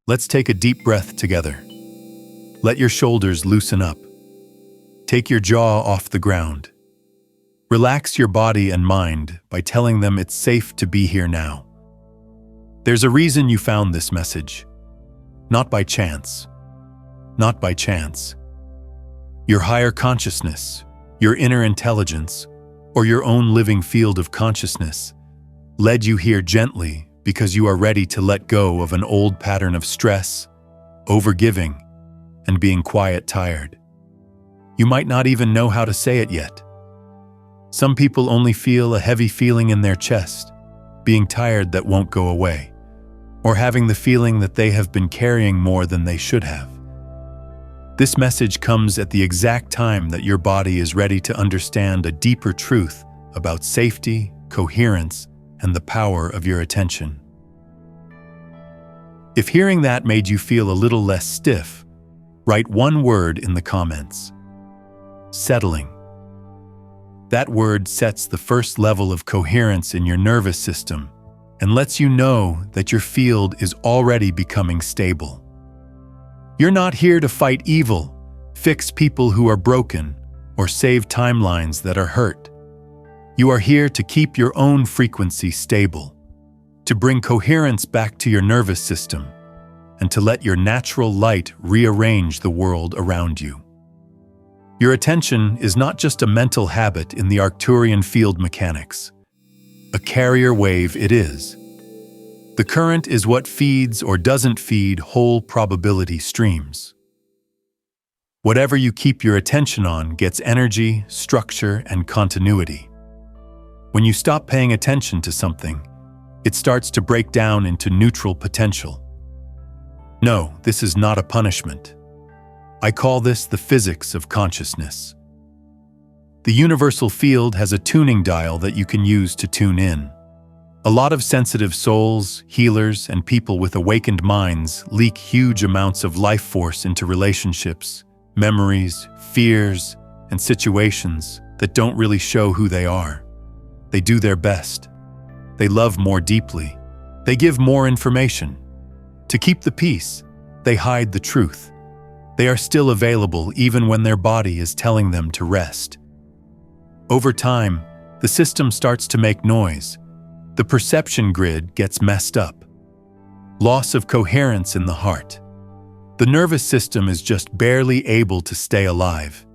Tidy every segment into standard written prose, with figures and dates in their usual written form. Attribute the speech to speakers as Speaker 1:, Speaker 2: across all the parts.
Speaker 1: Let's take a deep breath together. Let your shoulders loosen up. Take your jaw off the ground. Relax your body and mind by telling them it's safe to be here now. There's a reason you found this message. Not by chance. Not by chance. Your higher consciousness, your inner intelligence, or your own living field of consciousness led you here gently because you are ready to let go of an old pattern of stress, overgiving, and being quiet tired. You might not even know how to say it yet. Some people only feel a heavy feeling in their chest, being tired that won't go away, or having the feeling that they have been carrying more than they should have. This message comes at the exact time that your body is ready to understand a deeper truth about safety, coherence, and the power of your attention. If hearing that made you feel a little less stiff, write one word in the comments. Settling. That word sets the first level of coherence in your nervous system and lets you know that your field is already becoming stable. You're not here to fight evil, fix people who are broken, or save timelines that are hurt. You are here to keep your own frequency stable, to bring coherence back to your nervous system, and to let your natural light rearrange the world around you. Your attention is not just a mental habit in the Arcturian field mechanics. A carrier wave it is. The current is what feeds or doesn't feed whole probability streams. Whatever you keep your attention on gets energy, structure, and continuity. When you stop paying attention to something, it starts to break down into neutral potential. No, this is not a punishment. I call this the physics of consciousness. The universal field has a tuning dial that you can use to tune in. A lot of sensitive souls, healers, and people with awakened minds leak huge amounts of life force into relationships, memories, fears, and situations that don't really show who they are. They do their best. They love more deeply. They give more information. To keep the peace, they hide the truth. They are still available even when their body is telling them to rest. Over time, the system starts to make noise. The perception grid gets messed up. Loss of coherence in the heart. The nervous system is just barely able to stay alive.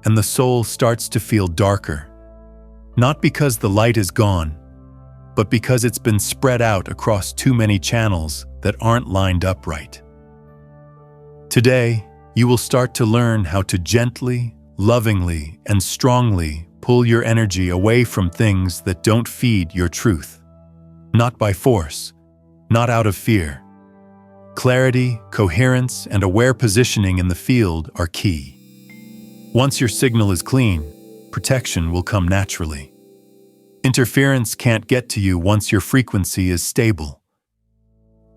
Speaker 1: And the soul starts to feel darker. Not because the light is gone, but because it's been spread out across too many channels that aren't lined up right. Today, you will start to learn how to gently, lovingly, and strongly pull your energy away from things that don't feed your truth. Not by force, not out of fear. Clarity, coherence, and aware positioning in the field are key. Once your signal is clean, protection will come naturally. Interference can't get to you once your frequency is stable.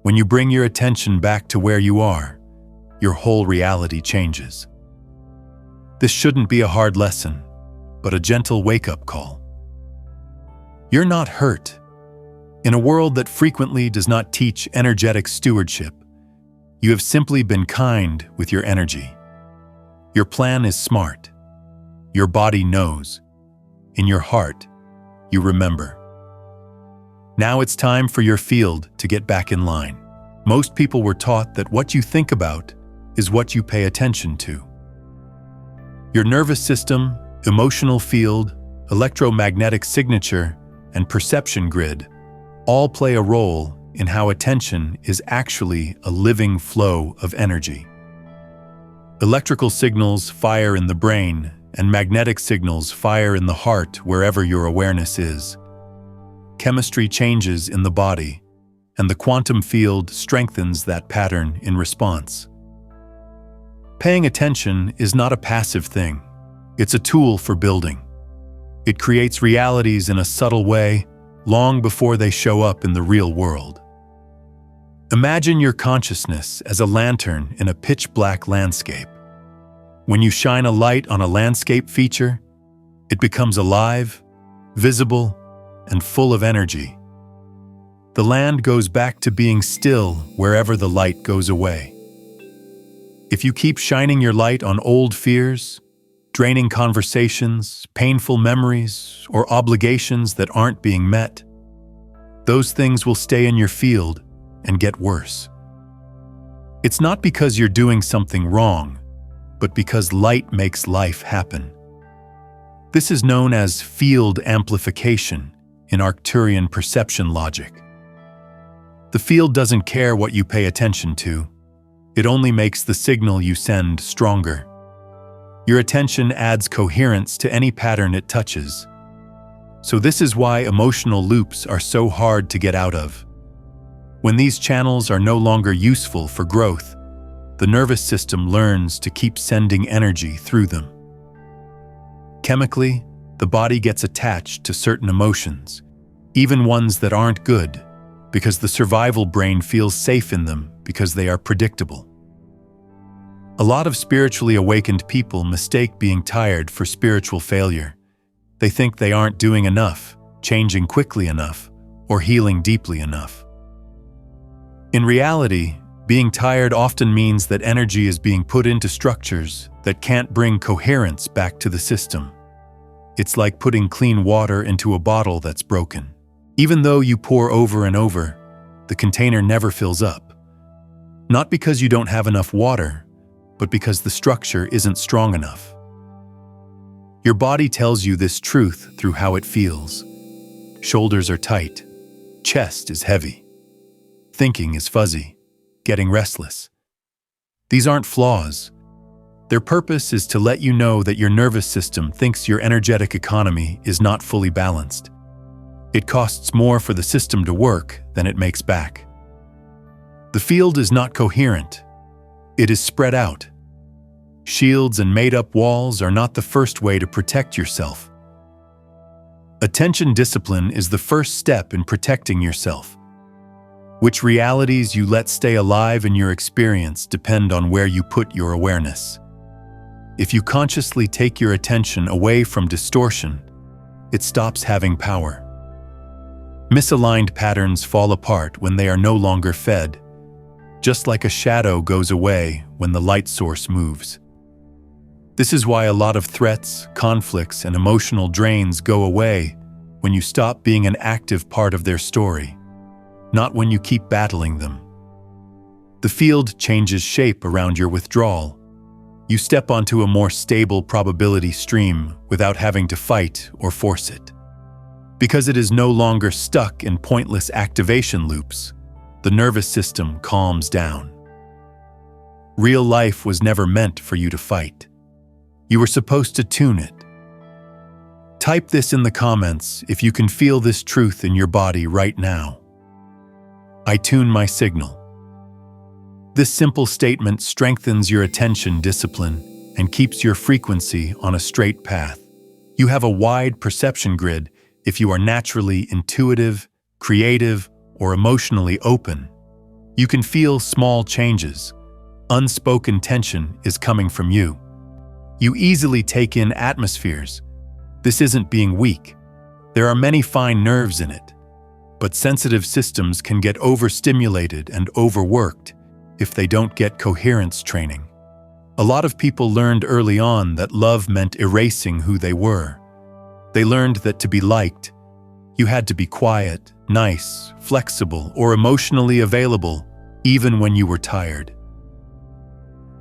Speaker 1: When you bring your attention back to where you are, your whole reality changes. This shouldn't be a hard lesson, but a gentle wake-up call. You're not hurt. In a world that frequently does not teach energetic stewardship, you have simply been kind with your energy. Your plan is smart. Your body knows. In your heart, you remember. Now it's time for your field to get back in line. Most people were taught that what you think about is what you pay attention to. Your nervous system, emotional field, electromagnetic signature, and perception grid all play a role in how attention is actually a living flow of energy. Electrical signals fire in the brain, and magnetic signals fire in the heart wherever your awareness is. Chemistry changes in the body, and the quantum field strengthens that pattern in response. Paying attention is not a passive thing. It's a tool for building. It creates realities in a subtle way, long before they show up in the real world. Imagine your consciousness as a lantern in a pitch-black landscape. When you shine a light on a landscape feature, it becomes alive, visible, and full of energy. The land goes back to being still wherever the light goes away. If you keep shining your light on old fears, draining conversations, painful memories, or obligations that aren't being met, those things will stay in your field and get worse. It's not because you're doing something wrong, but because light makes life happen. This is known as field amplification in Arcturian perception logic. The field doesn't care what you pay attention to. It only makes the signal you send stronger. Your attention adds coherence to any pattern it touches. So this is why emotional loops are so hard to get out of. When these channels are no longer useful for growth, the nervous system learns to keep sending energy through them. Chemically, the body gets attached to certain emotions, even ones that aren't good, because the survival brain feels safe in them because they are predictable. A lot of spiritually awakened people mistake being tired for spiritual failure. They think they aren't doing enough, changing quickly enough, or healing deeply enough. In reality, being tired often means that energy is being put into structures that can't bring coherence back to the system. It's like putting clean water into a bottle that's broken. Even though you pour over and over, the container never fills up. Not because you don't have enough water, but because the structure isn't strong enough. Your body tells you this truth through how it feels. Shoulders are tight, chest is heavy, thinking is fuzzy, getting restless. These aren't flaws. Their purpose is to let you know that your nervous system thinks your energetic economy is not fully balanced. It costs more for the system to work than it makes back. The field is not coherent. It is spread out. Shields and made-up walls are not the first way to protect yourself. Attention discipline is the first step in protecting yourself. Which realities you let stay alive in your experience depend on where you put your awareness. If you consciously take your attention away from distortion, it stops having power. Misaligned patterns fall apart when they are no longer fed, just like a shadow goes away when the light source moves. This is why a lot of threats, conflicts, and emotional drains go away when you stop being an active part of their story, not when you keep battling them. The field changes shape around your withdrawal. You step onto a more stable probability stream without having to fight or force it. Because it is no longer stuck in pointless activation loops, the nervous system calms down. Real life was never meant for you to fight. You were supposed to tune it. Type this in the comments if you can feel this truth in your body right now. I tune my signal. This simple statement strengthens your attention discipline and keeps your frequency on a straight path. You have a wide perception grid if you are naturally intuitive, creative, or emotionally open. You can feel small changes. Unspoken tension is coming from you. You easily take in atmospheres. This isn't being weak. There are many fine nerves in it. But sensitive systems can get overstimulated and overworked if they don't get coherence training. A lot of people learned early on that love meant erasing who they were. They learned that to be liked, you had to be quiet, nice, flexible, or emotionally available, even when you were tired.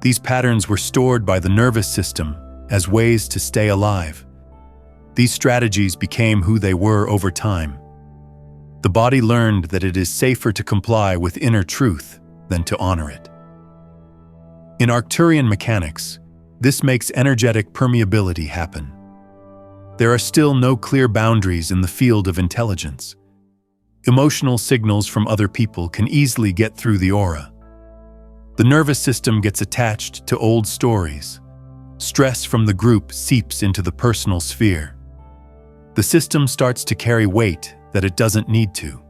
Speaker 1: These patterns were stored by the nervous system as ways to stay alive. These strategies became who they were over time. The body learned that it is safer to comply with inner truth than to honor it. In Arcturian mechanics, this makes energetic permeability happen. There are still no clear boundaries in the field of intelligence. Emotional signals from other people can easily get through the aura. The nervous system gets attached to old stories. Stress from the group seeps into the personal sphere. The system starts to carry weight that it doesn't need to.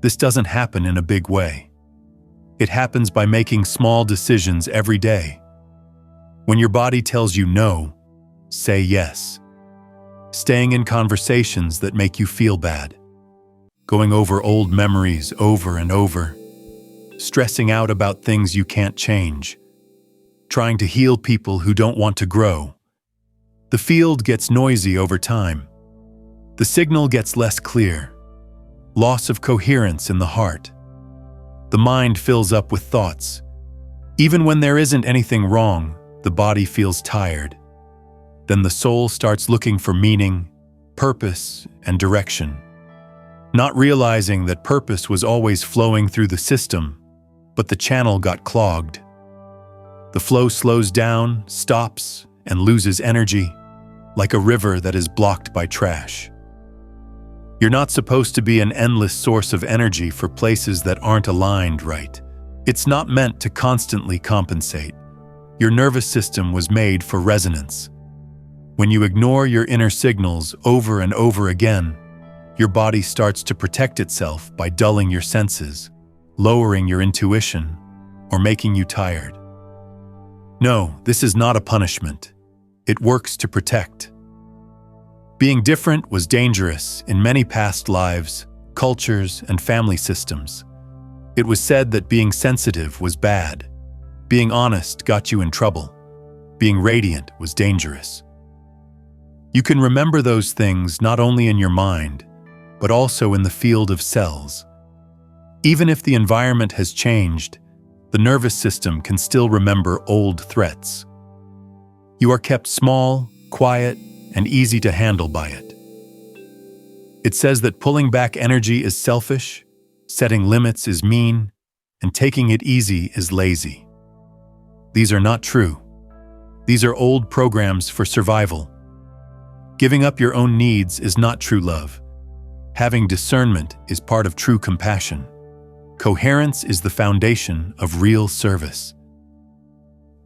Speaker 1: This doesn't happen in a big way. It happens by making small decisions every day. When your body tells you no, say yes. Staying in conversations that make you feel bad. going over old memories over and over, stressing out about things you can't change, trying to heal people who don't want to grow. The field gets noisy over time. The signal gets less clear. Loss of coherence in the heart. The mind fills up with thoughts. Even when there isn't anything wrong, the body feels tired. Then the soul starts looking for meaning, purpose, and direction. Not realizing that purpose was always flowing through the system, but the channel got clogged. The flow slows down, stops, and loses energy, like a river that is blocked by trash. You're not supposed to be an endless source of energy for places that aren't aligned right. It's not meant to constantly compensate. Your nervous system was made for resonance. When you ignore your inner signals over and over again, your body starts to protect itself by dulling your senses, lowering your intuition, or making you tired. No, this is not a punishment. It works to protect. Being different was dangerous in many past lives, cultures, and family systems. It was said that being sensitive was bad. Being honest got you in trouble. Being radiant was dangerous. You can remember those things not only in your mind, but also in the field of cells. Even if the environment has changed, the nervous system can still remember old threats. You are kept small, quiet, and easy to handle by it. It says that pulling back energy is selfish, setting limits is mean, and taking it easy is lazy. These are not true. These are old programs for survival. Giving up your own needs is not true love. Having discernment is part of true compassion. Coherence is the foundation of real service.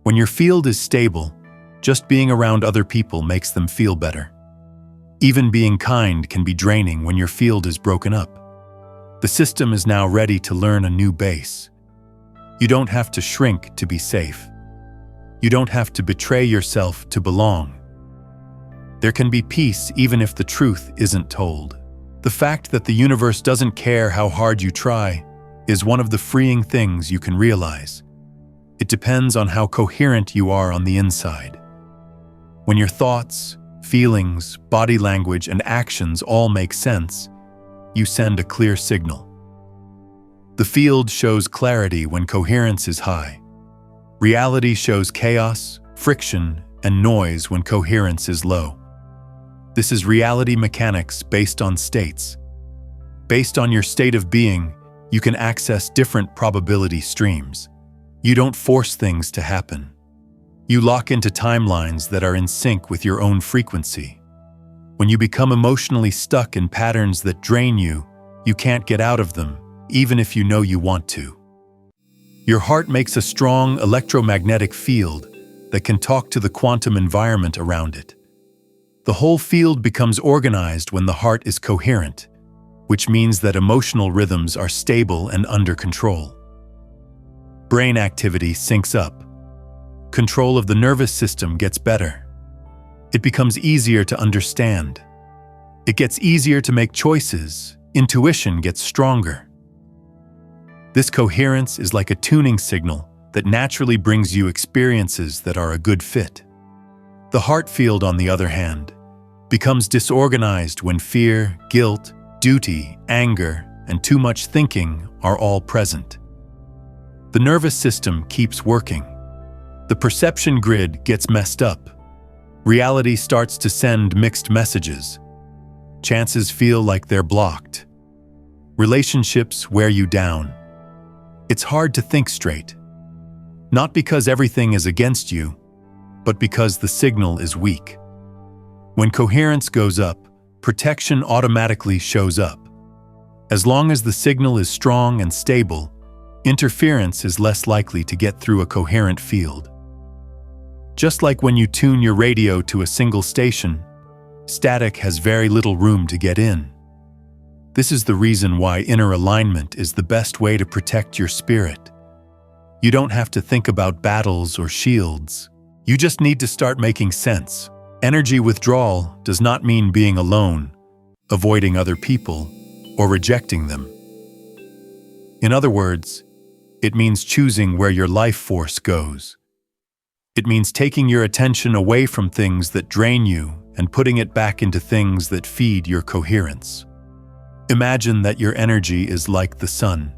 Speaker 1: When your field is stable, just being around other people makes them feel better. Even being kind can be draining when your field is broken up. The system is now ready to learn a new base. You don't have to shrink to be safe. You don't have to betray yourself to belong. There can be peace even if the truth isn't told. The fact that the universe doesn't care how hard you try is one of the freeing things you can realize. It depends on how coherent you are on the inside. When your thoughts, feelings, body language, and actions all make sense, you send a clear signal. The field shows clarity when coherence is high. Reality shows chaos, friction, and noise when coherence is low. This is reality mechanics based on states. Based on your state of being, you can access different probability streams. You don't force things to happen. You lock into timelines that are in sync with your own frequency. When you become emotionally stuck in patterns that drain you, you can't get out of them, even if you know you want to. Your heart makes a strong electromagnetic field that can talk to the quantum environment around it. The whole field becomes organized when the heart is coherent, which means that emotional rhythms are stable and under control. Brain activity syncs up. Control of the nervous system gets better. It becomes easier to understand. It gets easier to make choices. Intuition gets stronger. This coherence is like a tuning signal that naturally brings you experiences that are a good fit. The heart field, on the other hand, becomes disorganized when fear, guilt, duty, anger, and too much thinking are all present. The nervous system keeps working. The perception grid gets messed up. Reality starts to send mixed messages. Chances feel like they're blocked. Relationships wear you down. It's hard to think straight. Not because everything is against you, but because the signal is weak. When coherence goes up, protection automatically shows up. As long as the signal is strong and stable, interference is less likely to get through a coherent field. Just like when you tune your radio to a single station, static has very little room to get in. This is the reason why inner alignment is the best way to protect your spirit. You don't have to think about battles or shields. You just need to start making sense. Energy withdrawal does not mean being alone, avoiding other people, or rejecting them. In other words, it means choosing where your life force goes. It means taking your attention away from things that drain you and putting it back into things that feed your coherence. Imagine that your energy is like the sun.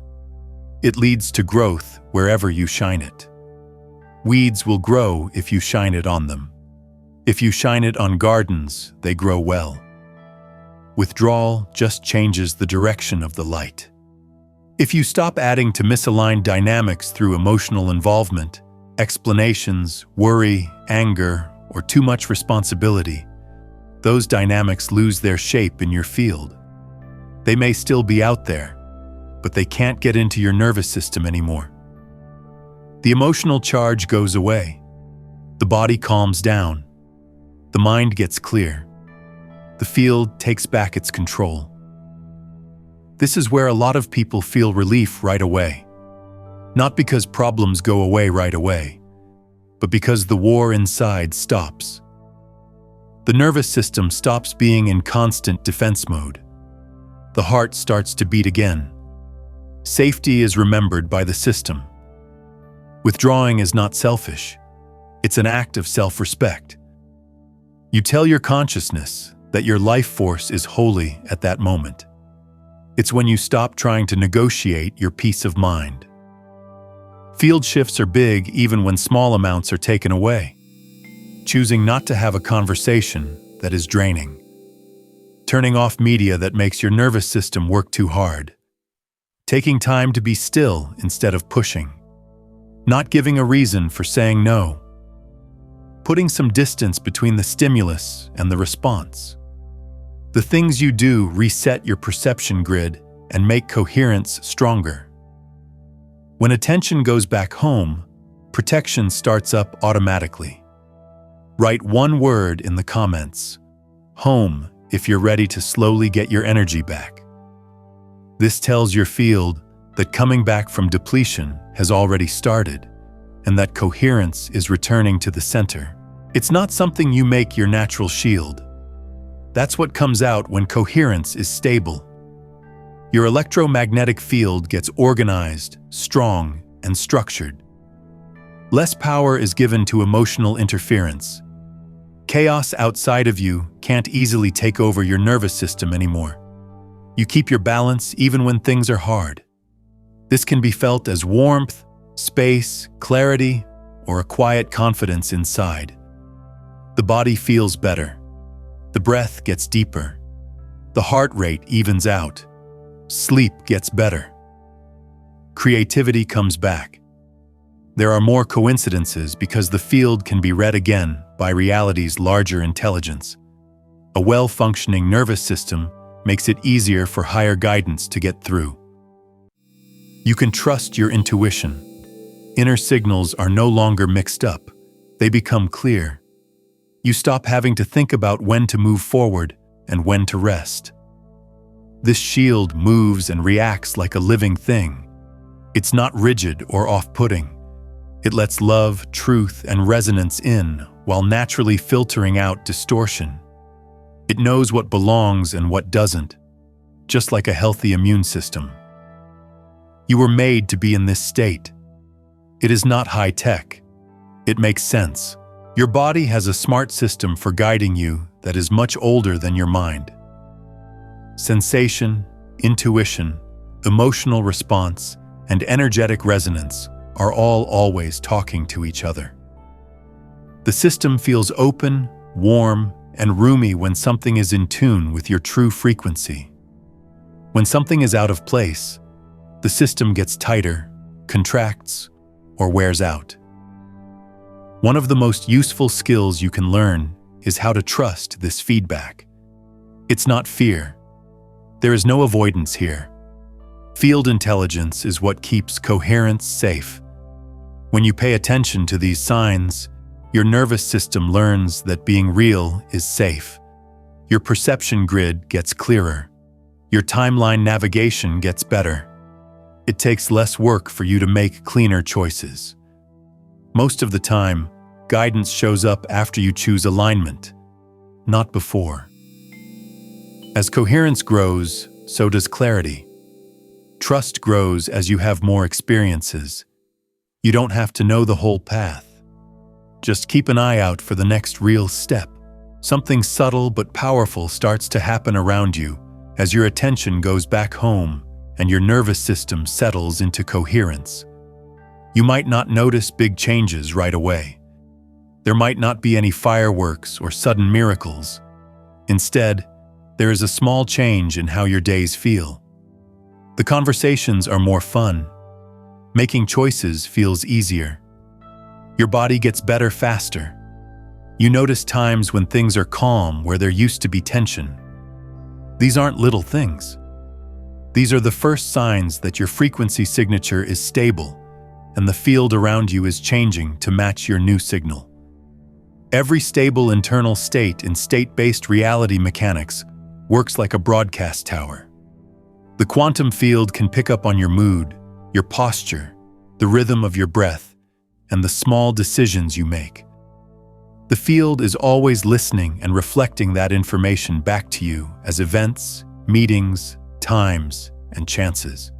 Speaker 1: It leads to growth wherever you shine it. Weeds will grow if you shine it on them. If you shine it on gardens, they grow well. Withdrawal just changes the direction of the light. If you stop adding to misaligned dynamics through emotional involvement, explanations, worry, anger, or too much responsibility, those dynamics lose their shape in your field. They may still be out there, but they can't get into your nervous system anymore. The emotional charge goes away. The body calms down. The mind gets clear. The field takes back its control. This is where a lot of people feel relief right away. Not because problems go away right away, but because the war inside stops. The nervous system stops being in constant defense mode. The heart starts to beat again. Safety is remembered by the system. Withdrawing is not selfish. It's an act of self-respect. You tell your consciousness that your life force is holy at that moment. It's when you stop trying to negotiate your peace of mind. Field shifts are big even when small amounts are taken away. Choosing not to have a conversation that is draining. Turning off media that makes your nervous system work too hard. Taking time to be still instead of pushing. Not giving a reason for saying no. Putting some distance between the stimulus and the response. The things you do reset your perception grid and make coherence stronger. When attention goes back home, protection starts up automatically. Write one word in the comments. Home, if you're ready to slowly get your energy back. This tells your field that coming back from depletion has already started, and that coherence is returning to the center. It's not something you make your natural shield. That's what comes out when coherence is stable. Your electromagnetic field gets organized, strong, and structured. Less power is given to emotional interference. Chaos outside of you can't easily take over your nervous system anymore. You keep your balance even when things are hard. This can be felt as warmth, space, clarity, or a quiet confidence inside. The body feels better. The breath gets deeper. The heart rate evens out. Sleep gets better. Creativity comes back. There are more coincidences because the field can be read again by reality's larger intelligence. A well-functioning nervous system makes it easier for higher guidance to get through. You can trust your intuition. Inner signals are no longer mixed up. They become clear. You stop having to think about when to move forward and when to rest. This shield moves and reacts like a living thing. It's not rigid or off-putting. It lets love, truth, and resonance in while naturally filtering out distortion. It knows what belongs and what doesn't, just like a healthy immune system. You were made to be in this state. It is not high-tech. It makes sense. Your body has a smart system for guiding you that is much older than your mind. Sensation, intuition, emotional response, and energetic resonance are all always talking to each other. The system feels open, warm, and roomy when something is in tune with your true frequency. When something is out of place, the system gets tighter, contracts, or wears out. One of the most useful skills you can learn is how to trust this feedback. It's not fear. There is no avoidance here. Field intelligence is what keeps coherence safe. When you pay attention to these signs, your nervous system learns that being real is safe. Your perception grid gets clearer. Your timeline navigation gets better. It takes less work for you to make cleaner choices. Most of the time, guidance shows up after you choose alignment, not before. As coherence grows, so does clarity. Trust grows as you have more experiences. You don't have to know the whole path. Just keep an eye out for the next real step. Something subtle but powerful starts to happen around you as your attention goes back home and your nervous system settles into coherence. You might not notice big changes right away. There might not be any fireworks or sudden miracles. Instead, there is a small change in how your days feel. The conversations are more fun. Making choices feels easier. Your body gets better faster. You notice times when things are calm where there used to be tension. These aren't little things. These are the first signs that your frequency signature is stable and the field around you is changing to match your new signal. Every stable internal state in state-based reality mechanics works like a broadcast tower. The quantum field can pick up on your mood, your posture, the rhythm of your breath, and the small decisions you make. The field is always listening and reflecting that information back to you as events, meetings, times, and chances.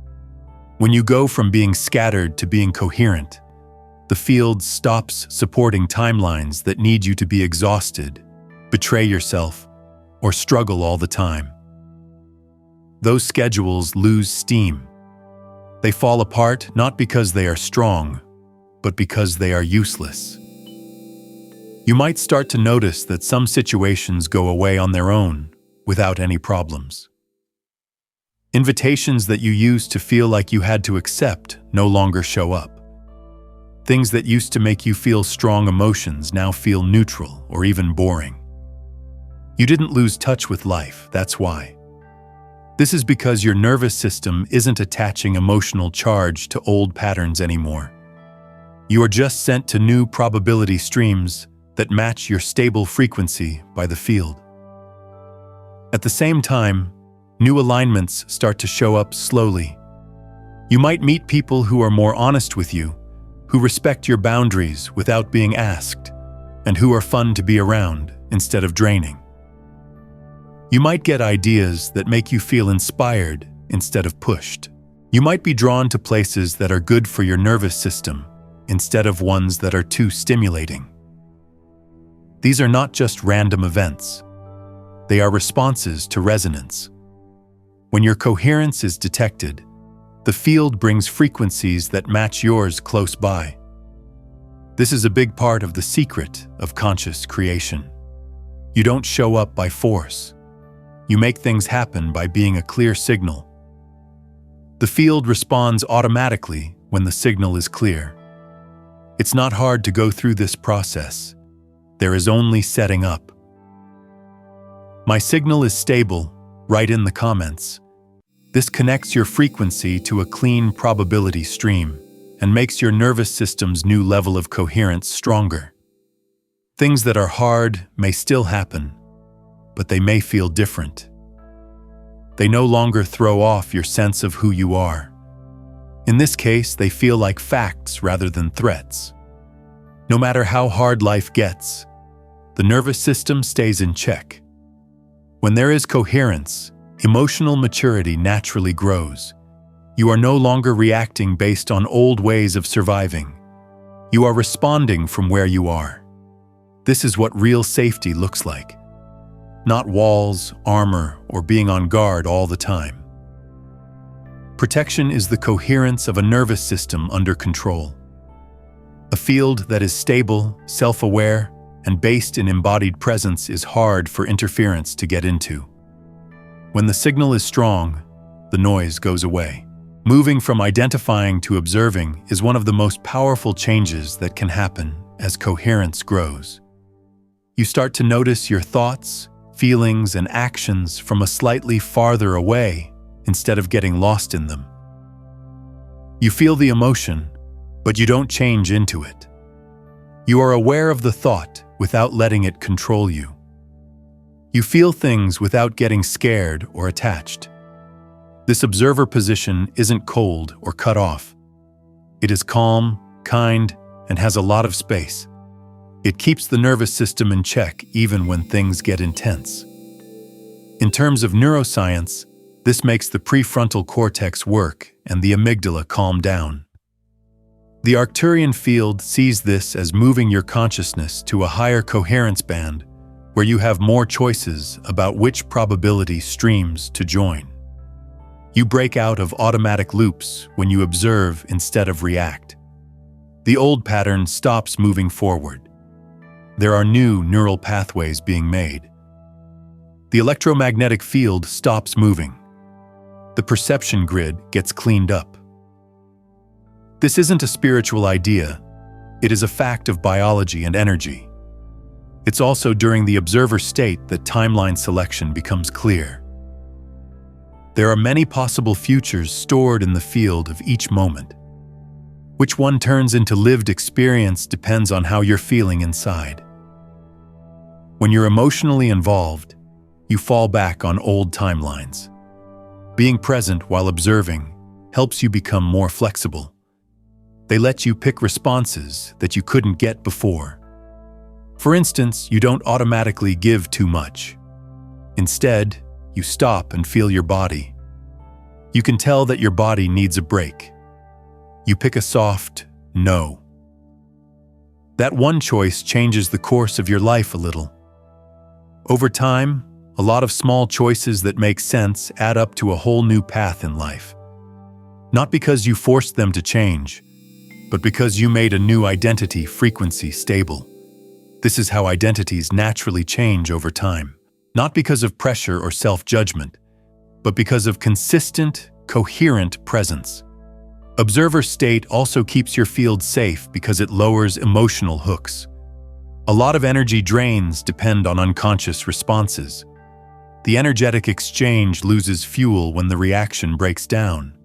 Speaker 1: When you go from being scattered to being coherent, the field stops supporting timelines that need you to be exhausted, betray yourself, or struggle all the time. Those schedules lose steam. They fall apart not because they are strong, but because they are useless. You might start to notice that some situations go away on their own, without any problems. Invitations that you used to feel like you had to accept no longer show up. Things that used to make you feel strong emotions now feel neutral or even boring. You didn't lose touch with life, that's why. This is because your nervous system isn't attaching emotional charge to old patterns anymore. You are just sent to new probability streams that match your stable frequency by the field. At the same time, new alignments start to show up slowly. You might meet people who are more honest with you, who respect your boundaries without being asked, and who are fun to be around instead of draining. You might get ideas that make you feel inspired instead of pushed. You might be drawn to places that are good for your nervous system instead of ones that are too stimulating. These are not just random events. They are responses to resonance. When your coherence is detected, the field brings frequencies that match yours close by. This is a big part of the secret of conscious creation. You don't show up by force. You make things happen by being a clear signal. The field responds automatically when the signal is clear. It's not hard to go through this process. There is only setting up. My signal is stable, write in the comments. This connects your frequency to a clean probability stream and makes your nervous system's new level of coherence stronger. Things that are hard may still happen, but they may feel different. They no longer throw off your sense of who you are. In this case, they feel like facts rather than threats. No matter how hard life gets, the nervous system stays in check. When there is coherence, emotional maturity naturally grows. You are no longer reacting based on old ways of surviving. You are responding from where you are. This is what real safety looks like. Not walls, armor, or being on guard all the time. Protection is the coherence of a nervous system under control. A field that is stable, self-aware, and based in embodied presence is hard for interference to get into. When the signal is strong, the noise goes away. Moving from identifying to observing is one of the most powerful changes that can happen as coherence grows. You start to notice your thoughts, feelings, and actions from a slightly farther away instead of getting lost in them. You feel the emotion, but you don't change into it. You are aware of the thought without letting it control you. You feel things without getting scared or attached. This observer position isn't cold or cut off. It is calm, kind, and has a lot of space. It keeps the nervous system in check even when things get intense. In terms of neuroscience, This makes the prefrontal cortex work and the amygdala calm down. The Arcturian field sees this as moving your consciousness to a higher coherence band where you have more choices about which probability streams to join. You break out of automatic loops when you observe instead of react. The old pattern stops moving forward. There are new neural pathways being made. The electromagnetic field stops moving. The perception grid gets cleaned up. This isn't a spiritual idea. It is a fact of biology and energy. It's also during the observer state that timeline selection becomes clear. There are many possible futures stored in the field of each moment. Which one turns into lived experience depends on how you're feeling inside. When you're emotionally involved, you fall back on old timelines. Being present while observing helps you become more flexible. They let you pick responses that you couldn't get before. For instance, you don't automatically give too much. Instead, you stop and feel your body. You can tell that your body needs a break. You pick a soft no. That one choice changes the course of your life a little. Over time, a lot of small choices that make sense add up to a whole new path in life. Not because you forced them to change, but because you made a new identity frequency stable. This is how identities naturally change over time. Not because of pressure or self-judgment, but because of consistent, coherent presence. Observer state also keeps your field safe because it lowers emotional hooks. A lot of energy drains depend on unconscious responses. The energetic exchange loses fuel when the reaction breaks down.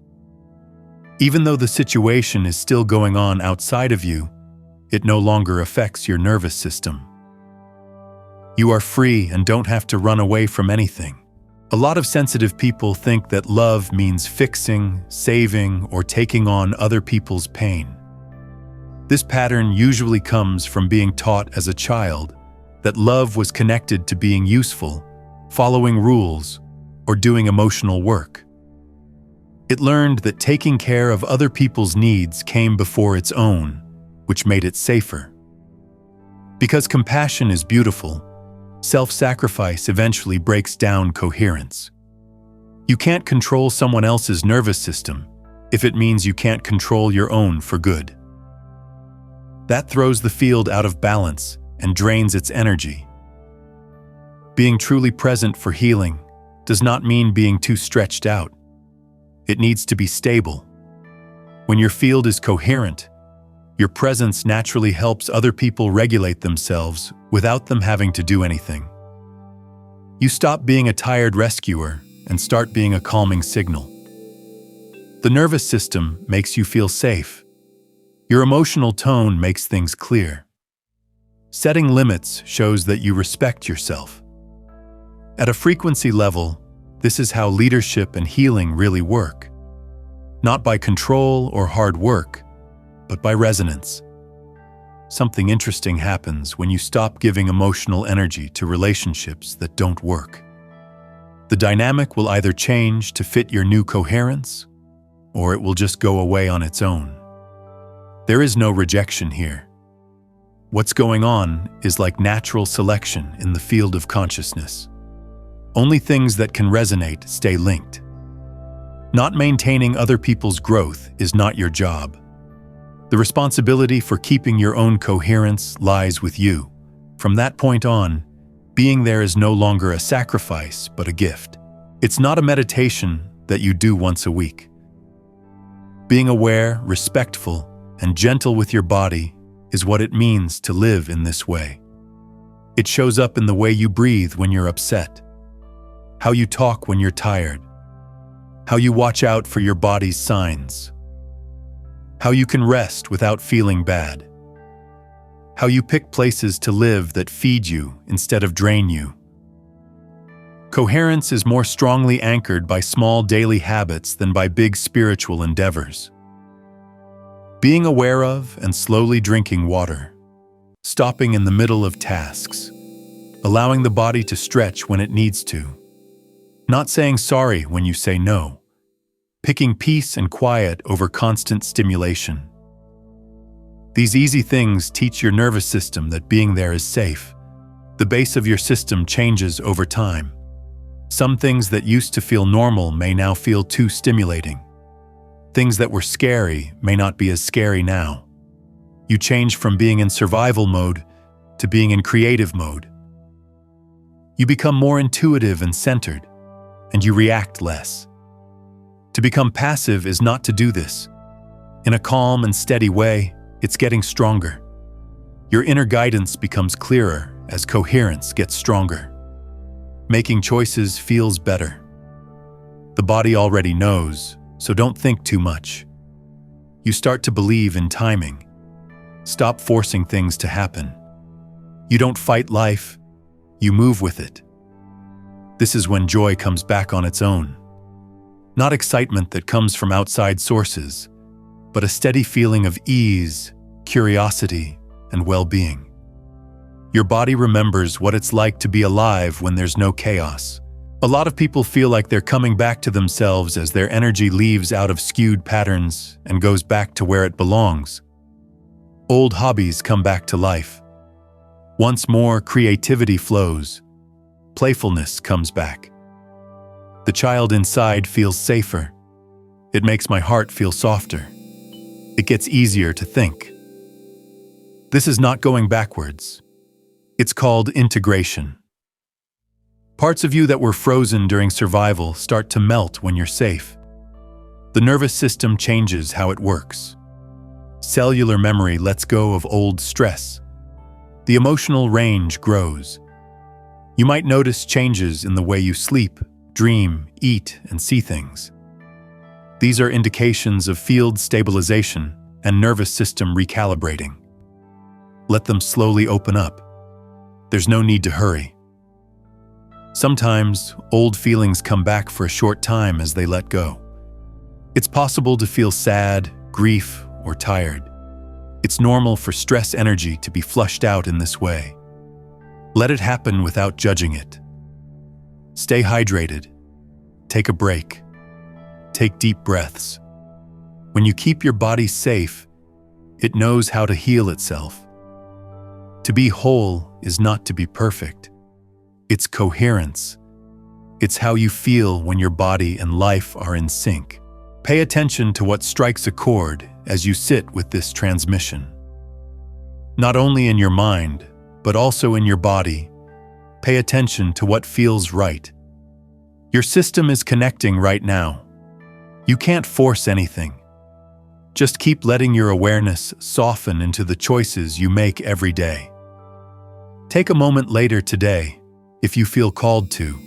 Speaker 1: Even though the situation is still going on outside of you, it no longer affects your nervous system. You are free and don't have to run away from anything. A lot of sensitive people think that love means fixing, saving, or taking on other people's pain. This pattern usually comes from being taught as a child that love was connected to being useful, following rules, or doing emotional work. It learned that taking care of other people's needs came before its own, which made it safer. Because compassion is beautiful, self-sacrifice eventually breaks down coherence. You can't control someone else's nervous system if it means you can't control your own for good. That throws the field out of balance and drains its energy. Being truly present for healing does not mean being too stretched out. It needs to be stable. When your field is coherent, your presence naturally helps other people regulate themselves without them having to do anything. You stop being a tired rescuer and start being a calming signal. The nervous system makes you feel safe. Your emotional tone makes things clear. Setting limits shows that you respect yourself. At a frequency level, this is how leadership and healing really work. Not by control or hard work, but by resonance. Something interesting happens when you stop giving emotional energy to relationships that don't work. The dynamic will either change to fit your new coherence, or it will just go away on its own. There is no rejection here. What's going on is like natural selection in the field of consciousness. Only things that can resonate stay linked. Not maintaining other people's growth is not your job. The responsibility for keeping your own coherence lies with you. From that point on, being there is no longer a sacrifice, but a gift. It's not a meditation that you do once a week. Being aware, respectful, and gentle with your body is what it means to live in this way. It shows up in the way you breathe when you're upset, how you talk when you're tired, how you watch out for your body's signs, how you can rest without feeling bad, how you pick places to live that feed you instead of drain you. Coherence is more strongly anchored by small daily habits than by big spiritual endeavors. Being aware of and slowly drinking water, stopping in the middle of tasks, allowing the body to stretch when it needs to, Not saying sorry when you say no. Picking peace and quiet over constant stimulation. These easy things teach your nervous system that being there is safe. The base of your system changes over time. Some things that used to feel normal may now feel too stimulating. Things that were scary may not be as scary now. You change from being in survival mode to being in creative mode. You become more intuitive and centered, and you react less. To become passive is not to do this. In a calm and steady way, it's getting stronger. Your inner guidance becomes clearer as coherence gets stronger. Making choices feels better. The body already knows, so don't think too much. You start to believe in timing. Stop forcing things to happen. You don't fight life, you move with it. This is when joy comes back on its own. Not excitement that comes from outside sources, but a steady feeling of ease, curiosity, and well-being. Your body remembers what it's like to be alive when there's no chaos. A lot of people feel like they're coming back to themselves as their energy leaves out of skewed patterns and goes back to where it belongs. Old hobbies come back to life. Once more, creativity flows. Playfulness comes back. The child inside feels safer. It makes my heart feel softer. It gets easier to think. This is not going backwards. It's called integration. Parts of you that were frozen during survival start to melt when you're safe. The nervous system changes how it works. Cellular memory lets go of old stress. The emotional range grows. You might notice changes in the way you sleep, dream, eat, and see things. These are indications of field stabilization and nervous system recalibrating. Let them slowly open up. There's no need to hurry. Sometimes, old feelings come back for a short time as they let go. It's possible to feel sad, grief, or tired. It's normal for stress energy to be flushed out in this way. Let it happen without judging it. Stay hydrated. Take a break. Take deep breaths. When you keep your body safe, it knows how to heal itself. To be whole is not to be perfect. It's coherence. It's how you feel when your body and life are in sync. Pay attention to what strikes a chord as you sit with this transmission. Not only in your mind, but also in your body, pay attention to what feels right. Your system is connecting right now. You can't force anything. Just keep letting your awareness soften into the choices you make every day. Take a moment later today, if you feel called to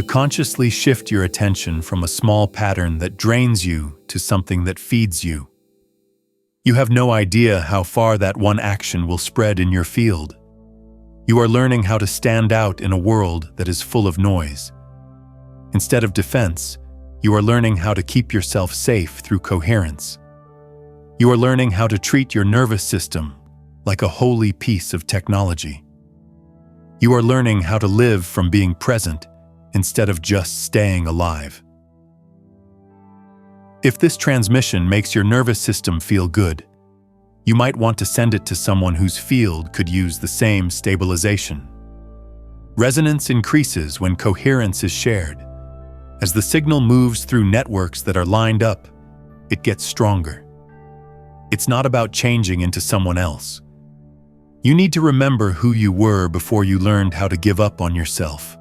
Speaker 1: consciously shift your attention from a small pattern that drains you to something that feeds you. You have no idea how far that one action will spread in your field. You are learning how to stand out in a world that is full of noise. Instead of defense, you are learning how to keep yourself safe through coherence. You are learning how to treat your nervous system like a holy piece of technology. You are learning how to live from being present instead of just staying alive. If this transmission makes your nervous system feel good, you might want to send it to someone whose field could use the same stabilization. Resonance increases when coherence is shared. As the signal moves through networks that are lined up, it gets stronger. It's not about changing into someone else. You need to remember who you were before you learned how to give up on yourself.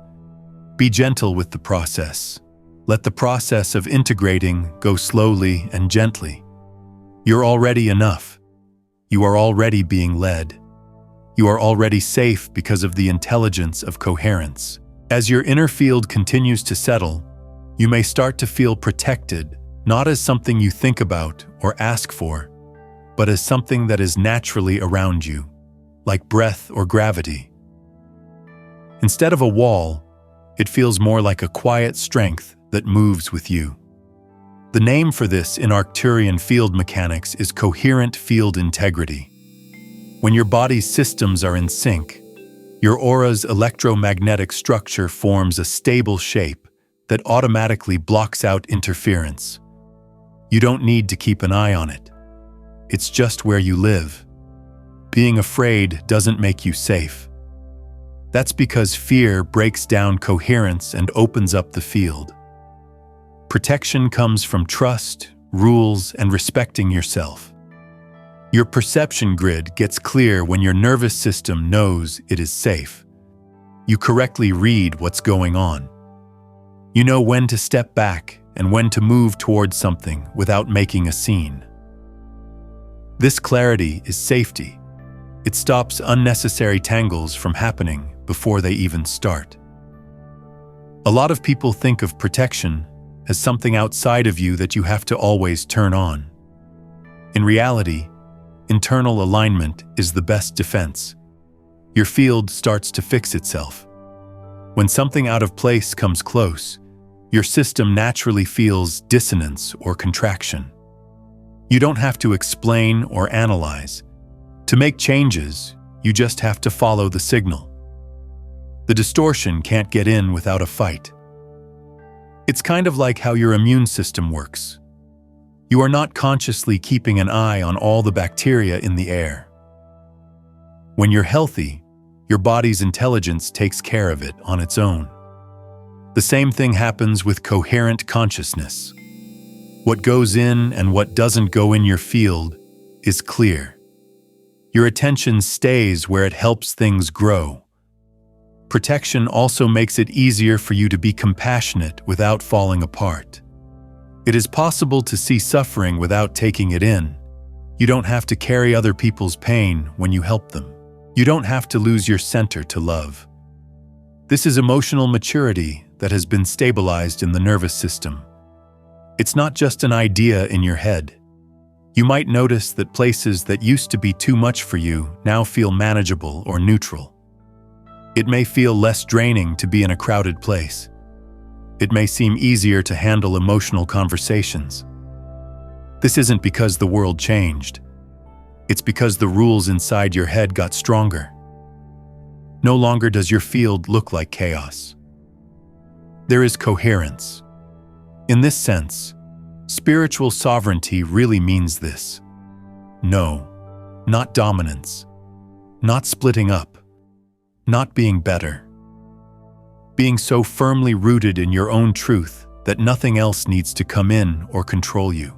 Speaker 1: Be gentle with the process. Let the process of integrating go slowly and gently. You're already enough. You are already being led. You are already safe because of the intelligence of coherence. As your inner field continues to settle, you may start to feel protected, not as something you think about or ask for, but as something that is naturally around you, like breath or gravity. Instead of a wall, it feels more like a quiet strength that moves with you. The name for this in Arcturian field mechanics is coherent field integrity. When your body's systems are in sync, your aura's electromagnetic structure forms a stable shape that automatically blocks out interference. You don't need to keep an eye on it. It's just where you live. Being afraid doesn't make you safe. That's because fear breaks down coherence and opens up the field. Protection comes from trust, rules, and respecting yourself. Your perception grid gets clear when your nervous system knows it is safe. You correctly read what's going on. You know when to step back and when to move towards something without making a scene. This clarity is safety. It stops unnecessary tangles from happening before they even start. A lot of people think of protection as something outside of you that you have to always turn on. In reality, internal alignment is the best defense. Your field starts to fix itself. When something out of place comes close, your system naturally feels dissonance or contraction. You don't have to explain or analyze. To make changes, you just have to follow the signal. The distortion can't get in without a fight. It's kind of like how your immune system works. You are not consciously keeping an eye on all the bacteria in the air. When you're healthy, your body's intelligence takes care of it on its own. The same thing happens with coherent consciousness. What goes in and what doesn't go in your field is clear. Your attention stays where it helps things grow. Protection also makes it easier for you to be compassionate without falling apart. It is possible to see suffering without taking it in. You don't have to carry other people's pain when you help them. You don't have to lose your center to love. This is emotional maturity that has been stabilized in the nervous system. It's not just an idea in your head. You might notice that places that used to be too much for you now feel manageable or neutral. It may feel less draining to be in a crowded place. It may seem easier to handle emotional conversations. This isn't because the world changed. It's because the rules inside your head got stronger. No longer does your field look like chaos. There is coherence. In this sense, spiritual sovereignty really means this. No, not dominance, not splitting up, not being better. Being so firmly rooted in your own truth that nothing else needs to come in or control you.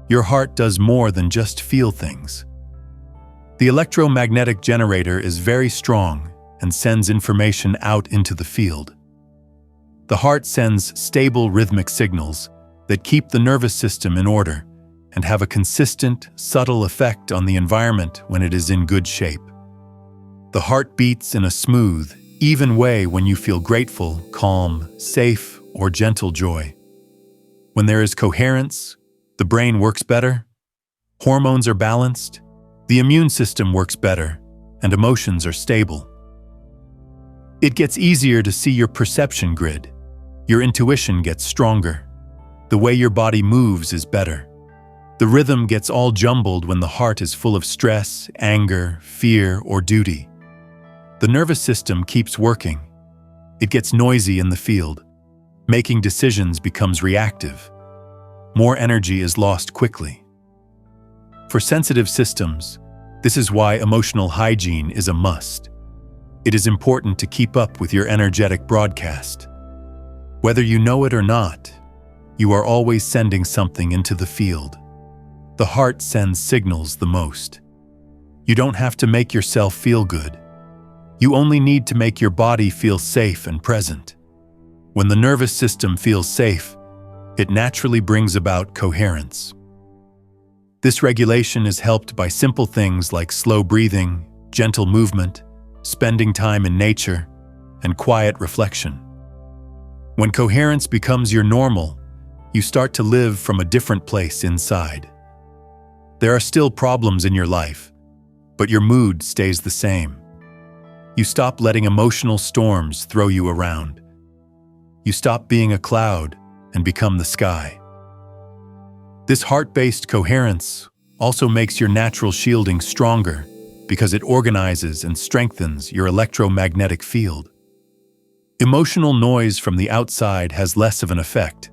Speaker 1: Your heart does more than just feel things. The electromagnetic generator is very strong and sends information out into the field. The heart sends stable rhythmic signals that keep the nervous system in order and have a consistent, subtle effect on the environment when it is in good shape. The heart beats in a smooth, even way when you feel grateful, calm, safe, or gentle joy. When there is coherence, the brain works better, hormones are balanced, the immune system works better, and emotions are stable. It gets easier to see your perception grid. Your intuition gets stronger. The way your body moves is better. The rhythm gets all jumbled when the heart is full of stress, anger, fear, or duty. The nervous system keeps working. It gets noisy in the field. Making decisions becomes reactive. More energy is lost quickly. For sensitive systems, this is why emotional hygiene is a must. It is important to keep up with your energetic broadcast. Whether you know it or not, you are always sending something into the field. The heart sends signals the most. You don't have to make yourself feel good. You only need to make your body feel safe and present. When the nervous system feels safe, it naturally brings about coherence. This regulation is helped by simple things like slow breathing, gentle movement, spending time in nature, and quiet reflection. When coherence becomes your normal, you start to live from a different place inside. There are still problems in your life, but your mood stays the same. You stop letting emotional storms throw you around. You stop being a cloud and become the sky. This heart-based coherence also makes your natural shielding stronger because it organizes and strengthens your electromagnetic field. Emotional noise from the outside has less of an effect.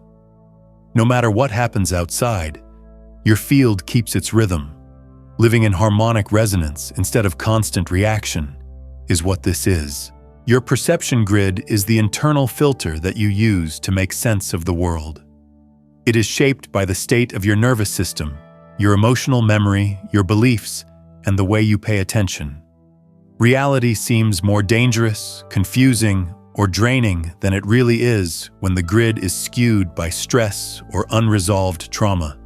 Speaker 1: No matter what happens outside, your field keeps its rhythm. Living in harmonic resonance instead of constant reaction is what this is. Your perception grid is the internal filter that you use to make sense of the world. It is shaped by the state of your nervous system, your emotional memory, your beliefs, and the way you pay attention. Reality seems more dangerous, confusing, or draining than it really is when the grid is skewed by stress or unresolved trauma.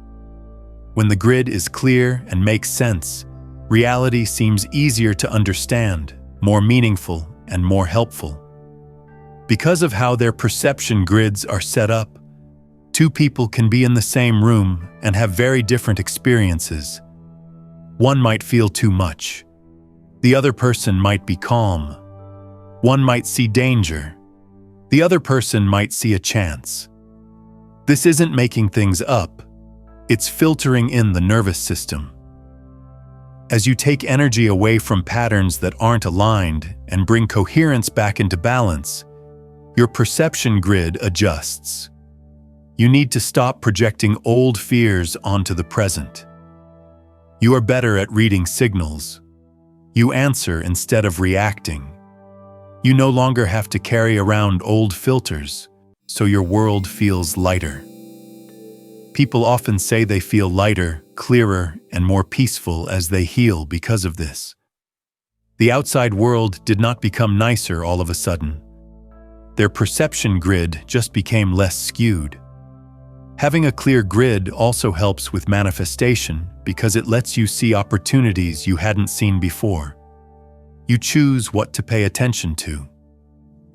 Speaker 1: When the grid is clear and makes sense, reality seems easier to understand, more meaningful, and more helpful. Because of how their perception grids are set up, two people can be in the same room and have very different experiences. One might feel too much. The other person might be calm. One might see danger. The other person might see a chance. This isn't making things up. It's filtering in the nervous system. As you take energy away from patterns that aren't aligned and bring coherence back into balance, your perception grid adjusts. You need to stop projecting old fears onto the present. You are better at reading signals. You answer instead of reacting. You no longer have to carry around old filters, so your world feels lighter. People often say they feel lighter, clearer, and more peaceful as they heal because of this. The outside world did not become nicer all of a sudden. Their perception grid just became less skewed. Having a clear grid also helps with manifestation because it lets you see opportunities you hadn't seen before. You choose what to pay attention to.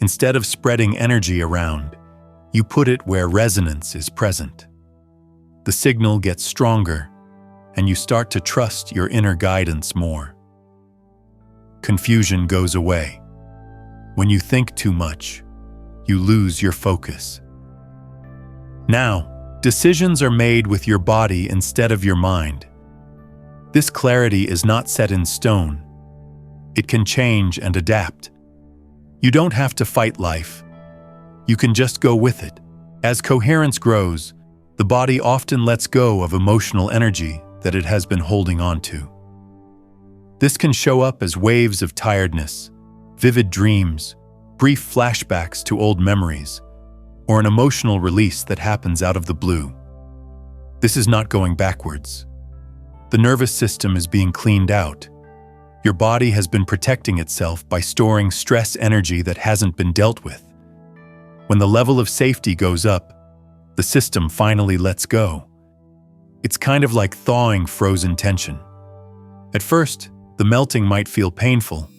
Speaker 1: Instead of spreading energy around, you put it where resonance is present. The signal gets stronger, and you start to trust your inner guidance more. Confusion goes away. When you think too much, you lose your focus. Now, decisions are made with your body instead of your mind. This clarity is not set in stone. It can change and adapt. You don't have to fight life. You can just go with it. As coherence grows, the body often lets go of emotional energy that it has been holding on to. This can show up as waves of tiredness, vivid dreams, brief flashbacks to old memories, or an emotional release that happens out of the blue. This is not going backwards. The nervous system is being cleaned out. Your body has been protecting itself by storing stress energy that hasn't been dealt with. When the level of safety goes up, the system finally lets go. It's kind of like thawing frozen tension. At first, the melting might feel painful,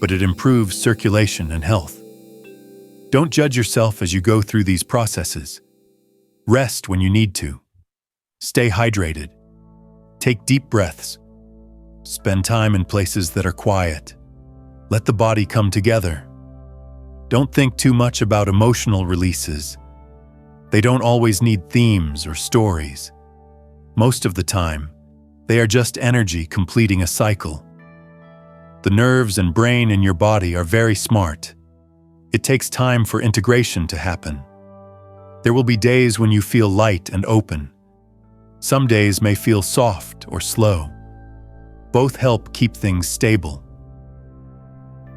Speaker 1: but it improves circulation and health. Don't judge yourself as you go through these processes. Rest when you need to. Stay hydrated. Take deep breaths. Spend time in places that are quiet. Let the body come together. Don't think too much about emotional releases. They don't always need themes or stories. Most of the time, they are just energy completing a cycle. The nerves and brain in your body are very smart. It takes time for integration to happen. There will be days when you feel light and open. Some days may feel soft or slow. Both help keep things stable.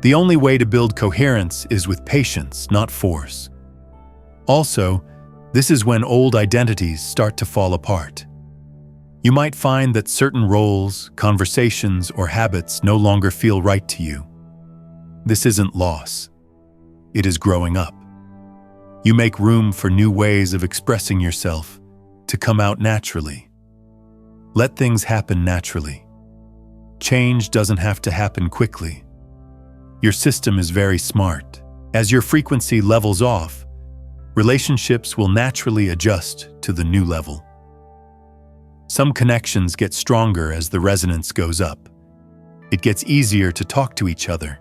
Speaker 1: The only way to build coherence is with patience, not force. Also, this is when old identities start to fall apart. You might find that certain roles, conversations, or habits no longer feel right to you. This isn't loss. It is growing up. You make room for new ways of expressing yourself to come out naturally. Let things happen naturally. Change doesn't have to happen quickly. Your system is very smart. As your frequency levels off, relationships will naturally adjust to the new level. Some connections get stronger as the resonance goes up. It gets easier to talk to each other.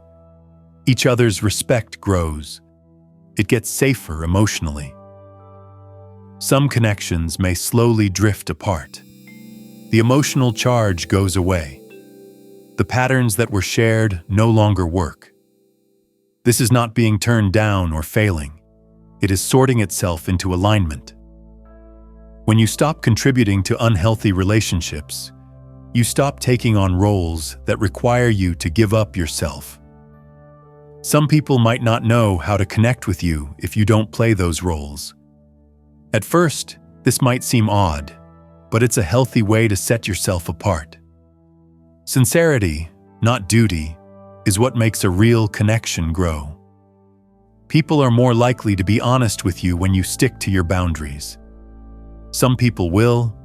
Speaker 1: Each other's respect grows. It gets safer emotionally. Some connections may slowly drift apart. The emotional charge goes away. The patterns that were shared no longer work. This is not being turned down or failing. It is sorting itself into alignment. When you stop contributing to unhealthy relationships, you stop taking on roles that require you to give up yourself. Some people might not know how to connect with you if you don't play those roles. At first, this might seem odd, but it's a healthy way to set yourself apart. Sincerity, not duty, is what makes a real connection grow. People are more likely to be honest with you when you stick to your boundaries. Some people will,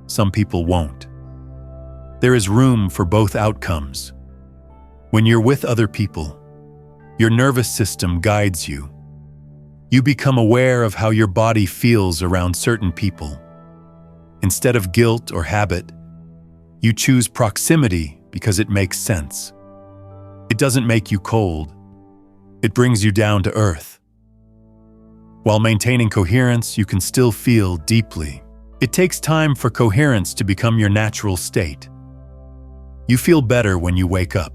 Speaker 1: some people won't. There is room for both outcomes. When you're with other people, your nervous system guides you. You become aware of how your body feels around certain people. Instead of guilt or habit, you choose proximity because it makes sense. It doesn't make you cold. It brings you down to earth. While maintaining coherence, you can still feel deeply. It takes time for coherence to become your natural state. You feel better when you wake up.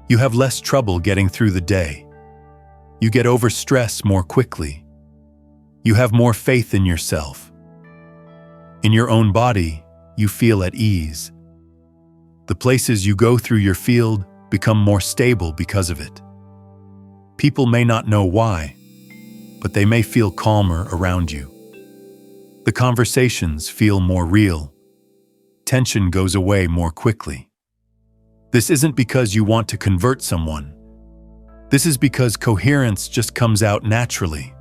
Speaker 1: You have less trouble getting through the day. You get over stress more quickly. You have more faith in yourself. In your own body, you feel at ease. The places you go through your field become more stable because of it. People may not know why, but they may feel calmer around you. The conversations feel more real. Tension goes away more quickly. This isn't because you want to convert someone. This is because coherence just comes out naturally.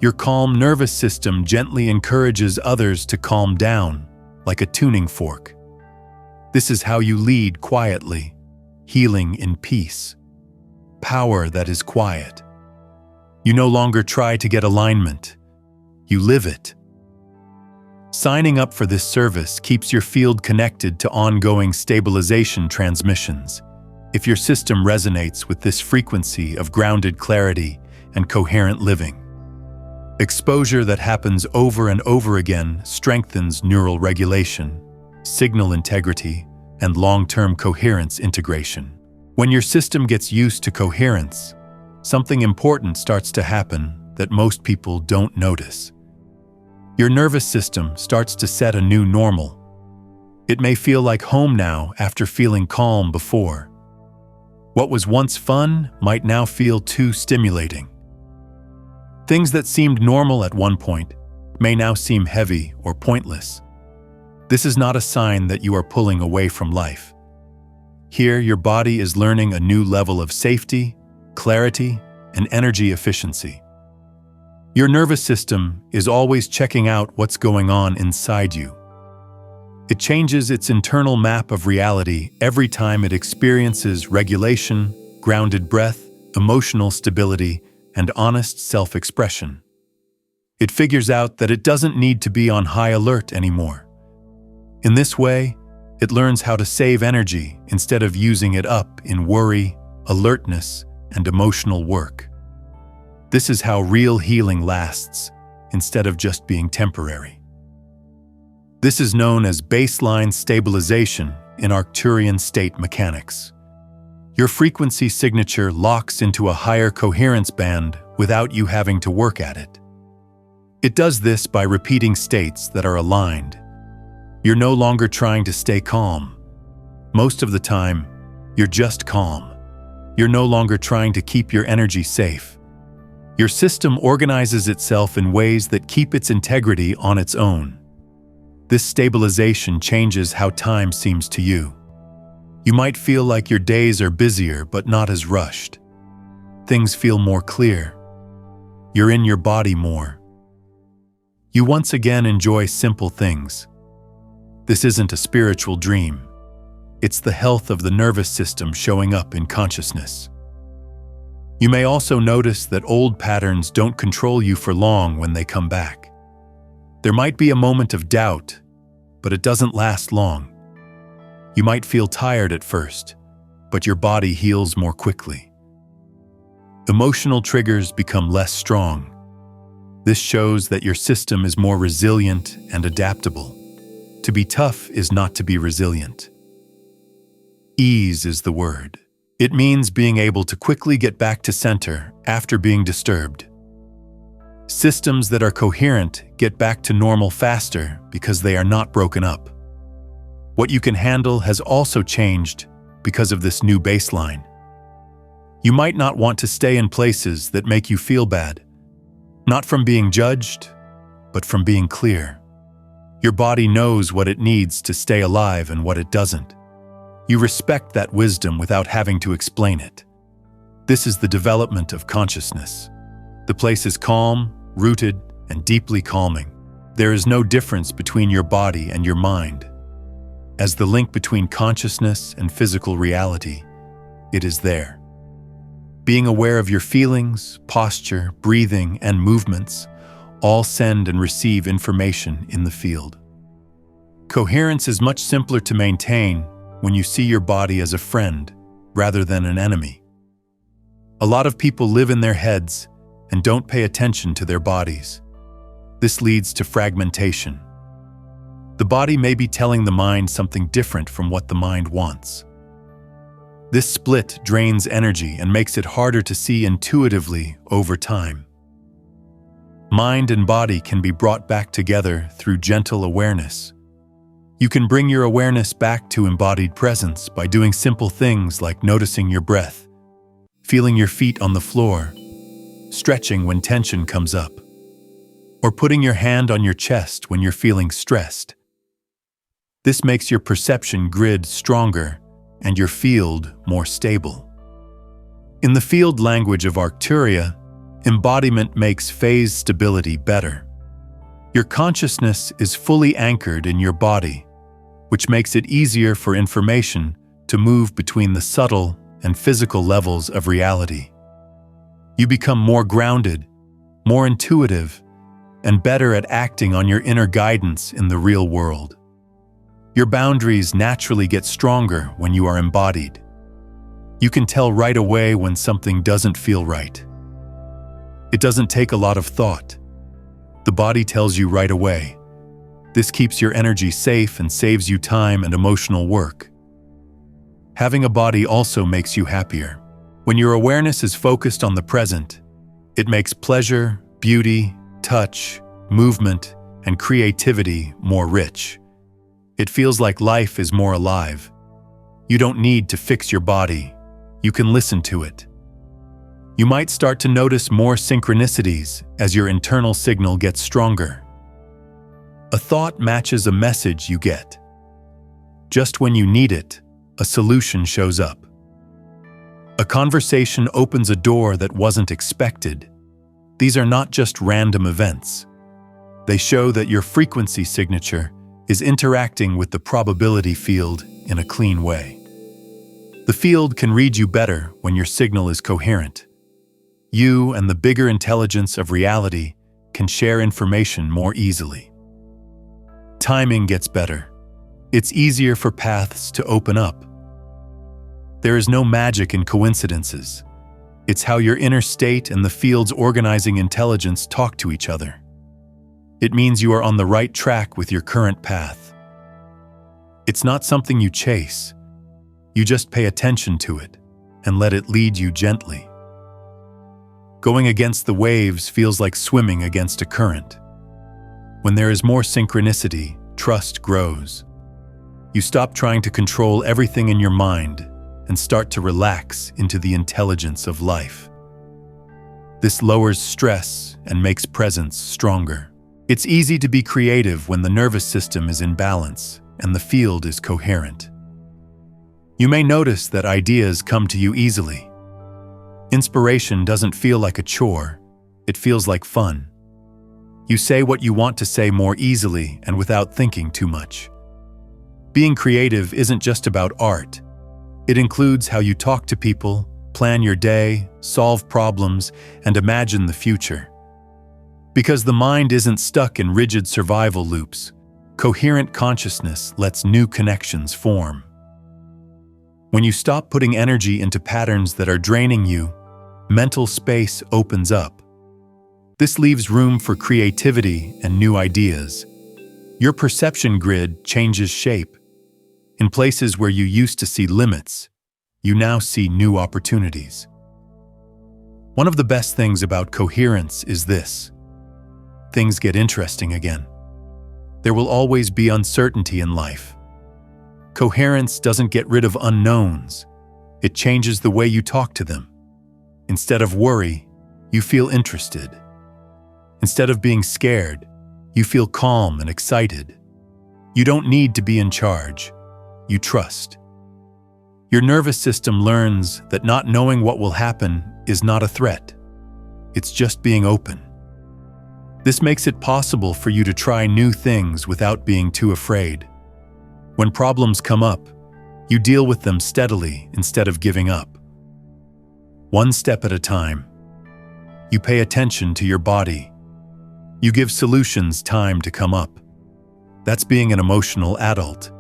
Speaker 1: Your calm nervous system gently encourages others to calm down, like a tuning fork. This is how you lead quietly, healing in peace. Power that is quiet. You no longer try to get alignment. You live it. Signing up for this service keeps your field connected to ongoing stabilization transmissions. If your system resonates with this frequency of grounded clarity and coherent living, exposure that happens over and over again strengthens neural regulation, signal integrity, and long-term coherence integration. When your system gets used to coherence, something important starts to happen that most people don't notice. Your nervous system starts to set a new normal. It may feel like home now after feeling calm before. What was once fun might now feel too stimulating. Things that seemed normal at one point may now seem heavy or pointless. This is not a sign that you are pulling away from life. Here, your body is learning a new level of safety, clarity, and energy efficiency. Your nervous system is always checking out what's going on inside you. It changes its internal map of reality every time it experiences regulation, grounded breath, emotional stability, and honest self-expression. It figures out that it doesn't need to be on high alert anymore. In this way, it learns how to save energy instead of using it up in worry, alertness, and emotional work. This is how real healing lasts, instead of just being temporary. This is known as baseline stabilization in Arcturian state mechanics. Your frequency signature locks into a higher coherence band without you having to work at it. It does this by repeating states that are aligned. You're no longer trying to stay calm. Most of the time, you're just calm. You're no longer trying to keep your energy safe. Your system organizes itself in ways that keep its integrity on its own. This stabilization changes how time seems to you. You might feel like your days are busier but not as rushed. Things feel more clear. You're in your body more. You once again enjoy simple things. This isn't a spiritual dream. It's the health of the nervous system showing up in consciousness. You may also notice that old patterns don't control you for long when they come back. There might be a moment of doubt, but it doesn't last long. You might feel tired at first, but your body heals more quickly. Emotional triggers become less strong. This shows that your system is more resilient and adaptable. To be tough is not to be resilient. Ease is the word. It means being able to quickly get back to center after being disturbed. Systems that are coherent get back to normal faster because they are not broken up. What you can handle has also changed because of this new baseline. You might not want to stay in places that make you feel bad, not from being judged, but from being clear. Your body knows what it needs to stay alive and what it doesn't. You respect that wisdom without having to explain it. This is the development of consciousness. The place is calm, rooted, and deeply calming. There is no difference between your body and your mind. As the link between consciousness and physical reality, it is there. Being aware of your feelings, posture, breathing, and movements all send and receive information in the field. Coherence is much simpler to maintain when you see your body as a friend rather than an enemy. A lot of people live in their heads and don't pay attention to their bodies. This leads to fragmentation. The body may be telling the mind something different from what the mind wants. This split drains energy and makes it harder to see intuitively over time. Mind and body can be brought back together through gentle awareness. You can bring your awareness back to embodied presence by doing simple things like noticing your breath, feeling your feet on the floor, stretching when tension comes up, or putting your hand on your chest when you're feeling stressed. This makes your perception grid stronger and your field more stable. In the field language of Arcturia, embodiment makes phase stability better. Your consciousness is fully anchored in your body, which makes it easier for information to move between the subtle and physical levels of reality. You become more grounded, more intuitive, and better at acting on your inner guidance in the real world. Your boundaries naturally get stronger when you are embodied. You can tell right away when something doesn't feel right. It doesn't take a lot of thought. The body tells you right away. This keeps your energy safe and saves you time and emotional work. Having a body also makes you happier. When your awareness is focused on the present, it makes pleasure, beauty, touch, movement, and creativity more rich. It feels like life is more alive. You don't need to fix your body. You can listen to it. You might start to notice more synchronicities as your internal signal gets stronger. A thought matches a message you get. Just when you need it, a solution shows up. A conversation opens a door that wasn't expected. These are not just random events. They show that your frequency signature is interacting with the probability field in a clean way. The field can read you better when your signal is coherent. You and the bigger intelligence of reality can share information more easily. Timing gets better. It's easier for paths to open up. There is no magic in coincidences. It's how your inner state and the field's organizing intelligence talk to each other. It means you are on the right track with your current path. It's not something you chase. You just pay attention to it and let it lead you gently. Going against the waves feels like swimming against a current. When there is more synchronicity, trust grows. You stop trying to control everything in your mind and start to relax into the intelligence of life. This lowers stress and makes presence stronger. It's easy to be creative when the nervous system is in balance and the field is coherent. You may notice that ideas come to you easily. Inspiration doesn't feel like a chore, it feels like fun. You say what you want to say more easily and without thinking too much. Being creative isn't just about art. It includes how you talk to people, plan your day, solve problems, and imagine the future. Because the mind isn't stuck in rigid survival loops, coherent consciousness lets new connections form. When you stop putting energy into patterns that are draining you, mental space opens up. This leaves room for creativity and new ideas. Your perception grid changes shape. In places where you used to see limits, you now see new opportunities. One of the best things about coherence is this: things get interesting again. There will always be uncertainty in life. Coherence doesn't get rid of unknowns. It changes the way you talk to them. Instead of worry, you feel interested. Instead of being scared, you feel calm and excited. You don't need to be in charge. You trust. Your nervous system learns that not knowing what will happen is not a threat. It's just being open. This makes it possible for you to try new things without being too afraid. When problems come up, you deal with them steadily instead of giving up. One step at a time. You pay attention to your body. You give solutions time to come up. That's being an emotional adult.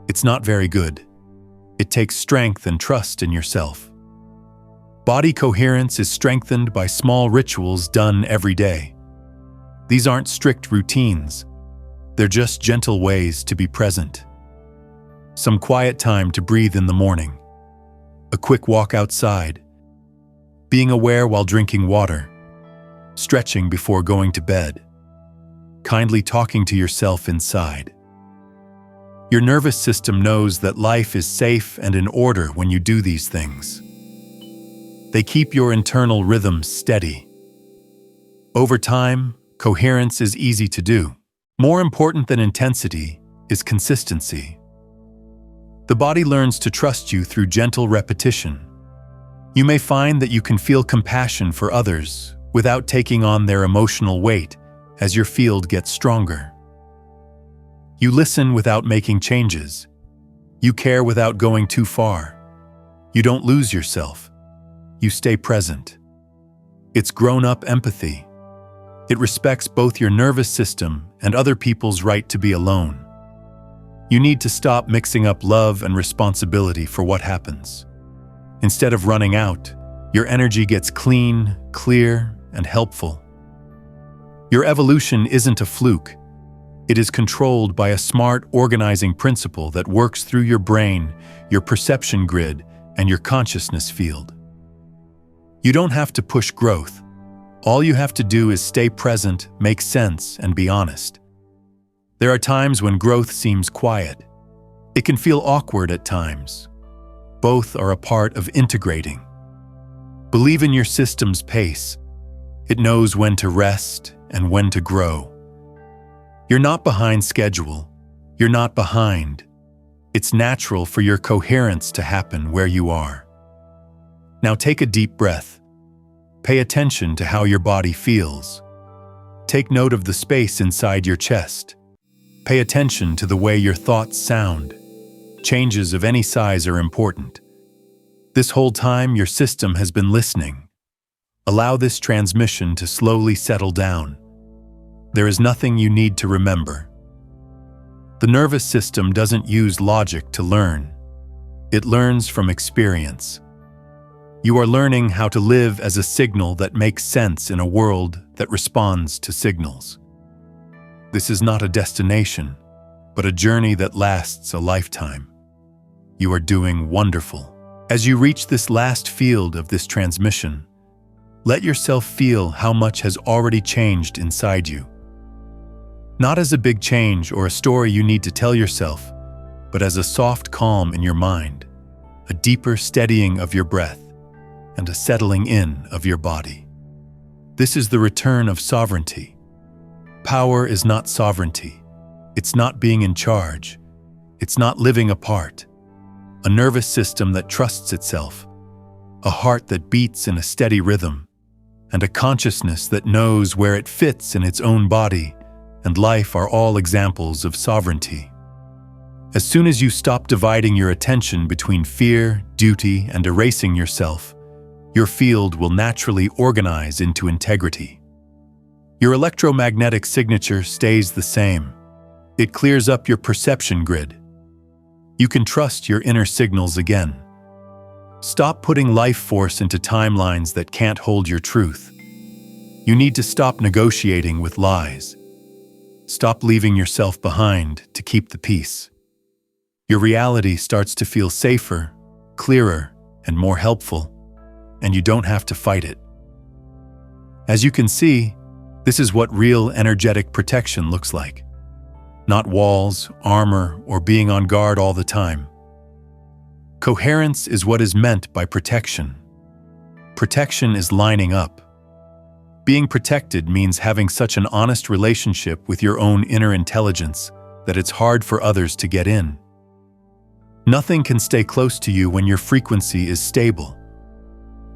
Speaker 1: It's not very good. It takes strength and trust in yourself. Body coherence is strengthened by small rituals done every day. These aren't strict routines. They're just gentle ways to be present. Some quiet time to breathe in the morning. A quick walk outside. Being aware while drinking water. Stretching before going to bed. Kindly talking to yourself inside. Your nervous system knows that life is safe and in order when you do these things. They keep your internal rhythm steady. Over time, coherence is easy to do. More important than intensity is consistency. The body learns to trust you through gentle repetition. You may find that you can feel compassion for others without taking on their emotional weight as your field gets stronger. You listen without making changes. You care without going too far. You don't lose yourself. You stay present. It's grown-up empathy. It respects both your nervous system and other people's right to be alone. You need to stop mixing up love and responsibility for what happens. Instead of running out, your energy gets clean, clear, and helpful. Your evolution isn't a fluke. It is controlled by a smart organizing principle that works through your brain, your perception grid, and your consciousness field. You don't have to push growth. All you have to do is stay present, make sense, and be honest. There are times when growth seems quiet. It can feel awkward at times. Both are a part of integrating. Believe in your system's pace. It knows when to rest and when to grow. You're not behind schedule. You're not behind. It's natural for your coherence to happen where you are. Now take a deep breath. Pay attention to how your body feels. Take note of the space inside your chest. Pay attention to the way your thoughts sound. Changes of any size are important. This whole time, your system has been listening. Allow this transmission to slowly settle down. There is nothing you need to remember. The nervous system doesn't use logic to learn. It learns from experience. You are learning how to live as a signal that makes sense in a world that responds to signals. This is not a destination, but a journey that lasts a lifetime. You are doing wonderful. As you reach this last field of this transmission, let yourself feel how much has already changed inside you. Not as a big change or a story you need to tell yourself, but as a soft calm in your mind, a deeper steadying of your breath, and a settling in of your body. This is the return of sovereignty. Power is not sovereignty. It's not being in charge. It's not living apart. A nervous system that trusts itself, a heart that beats in a steady rhythm, and a consciousness that knows where it fits in its own body and life are all examples of sovereignty. As soon as you stop dividing your attention between fear, duty, and erasing yourself, your field will naturally organize into integrity. Your electromagnetic signature stays the same. It clears up your perception grid. You can trust your inner signals again. Stop putting life force into timelines that can't hold your truth. You need to stop negotiating with lies. Stop leaving yourself behind to keep the peace. Your reality starts to feel safer, clearer and more helpful, and you don't have to fight it. As you can see, this is what real energetic protection looks like. Not walls, armor, or being on guard all the time. Coherence is what is meant by protection. Protection is lining up. Being protected means having such an honest relationship with your own inner intelligence that it's hard for others to get in. Nothing can stay close to you when your frequency is stable.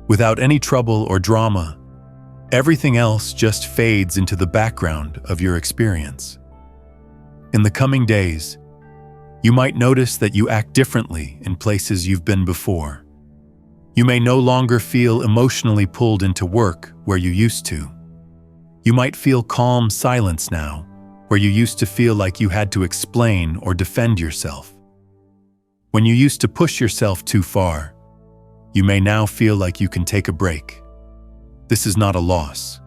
Speaker 1: Without any trouble or drama, everything else just fades into the background of your experience. In the coming days, you might notice that you act differently in places you've been before. You may no longer feel emotionally pulled into work where you used to. You might feel calm silence now, where you used to feel like you had to explain or defend yourself. When you used to push yourself too far, you may now feel like you can take a break. This is not a loss.